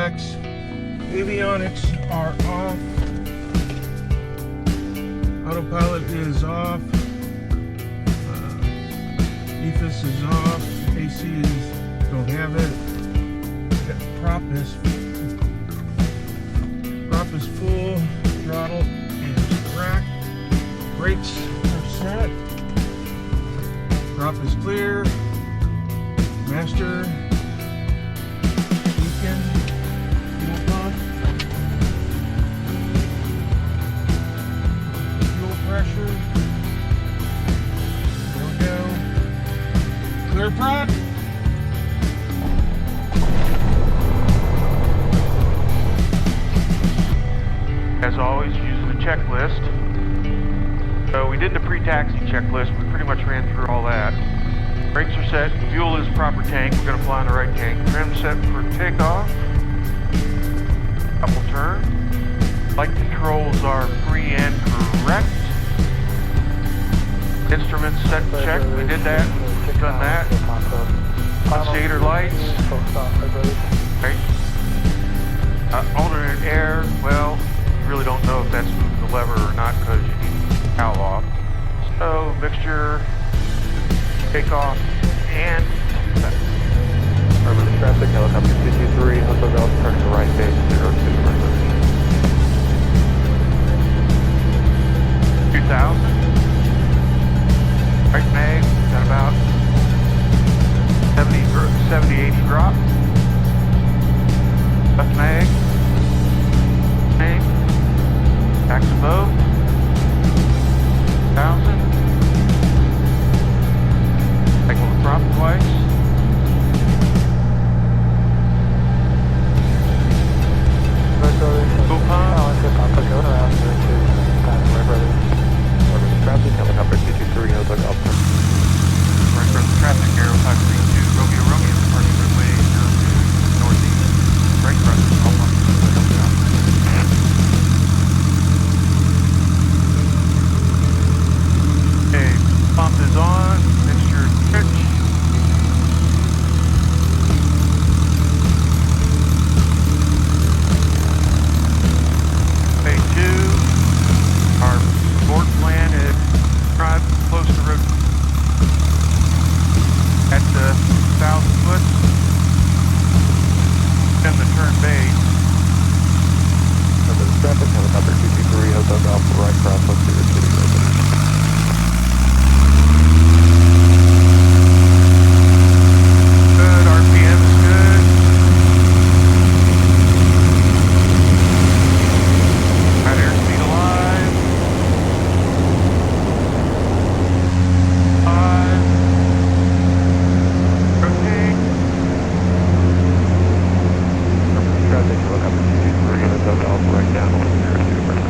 checks. Avionics are off. Autopilot is off. EFIS is off. AC is, don't have it. Prop is full. Throttle is cracked. Brakes are set. Prop is clear. Master. Beacon. Fuel pump. Fuel pressure. There we go. Clear prop. As always, using the checklist. So we did the pre-taxi checklist. We pretty much ran through all that. Brakes are set. Fuel is proper tank. We're going to fly on the right tank. Trim set for takeoff. Couple turn. Light controls are free and correct. Instruments set and checked. We did that. We've done that. Stator lights. Right. Alternate air. Well, really don't know if that's moving the lever or not because you need the cowl off. So mixture, takeoff, and set. Urban traffic, helicopter 223, Hotel Golf, turning to right base, 02 right. 2000. Right mag, got about 70, 80 drop. Left mag. Back to bow. 1000. Cycle the prop twice. Fuel pump. Urban traffic, helicopter 223, Hotel Golf. Right from the traffic arrow 532, Romeo Romeo, departing runway 02 northeast. Right front, all pumps. Okay, pump is on, mixture pitch. Phase 2, our board plan is drive close to road at the 1,000 foot, and the turn base. Urban traffic, helicopter 223, Hotel Golf, right cross, 02 city road. Good, RPM is good. Right airspeed alive. 5. Rotate. Urban traffic, helicopter 223, Hotel Golf, right down 102 right.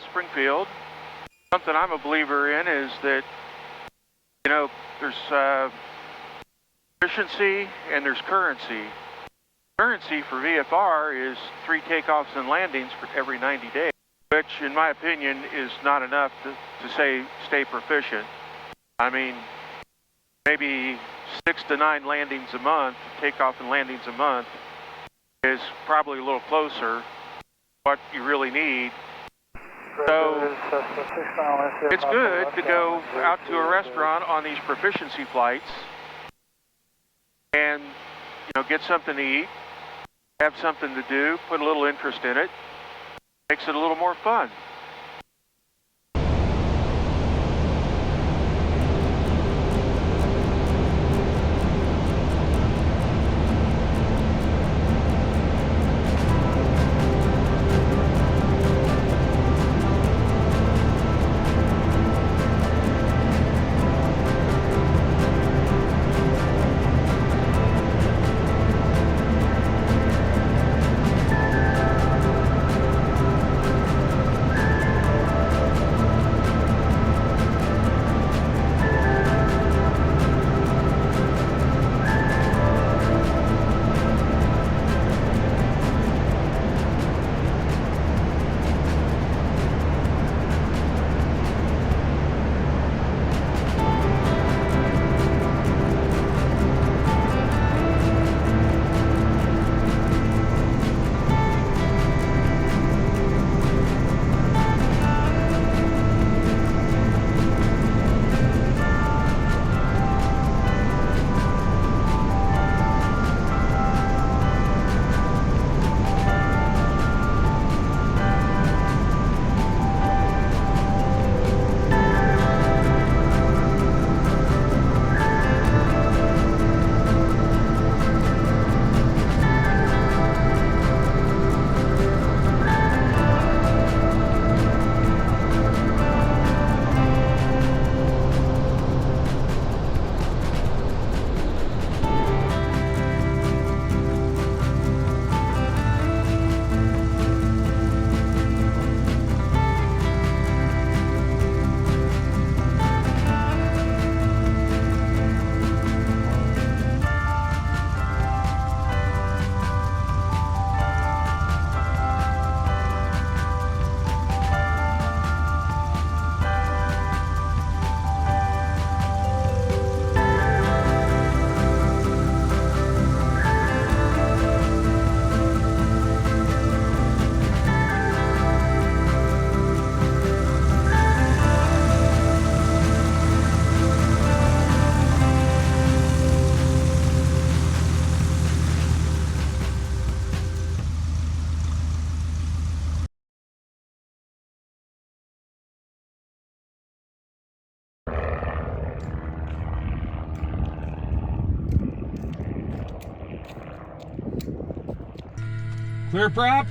Springfield. Something I'm a believer in is that, you know, there's efficiency and there's currency. Currency for VFR is 3 takeoffs and landings for every 90 days, which in my opinion is not enough to say stay proficient. I mean, maybe 6 to 9 landings a month, takeoff and landings a month is probably a little closer to what you really need. So it's good to go out to a restaurant on these proficiency flights and, you know, get something to eat, have something to do, put a little interest in it, makes it a little more fun. Clear prop.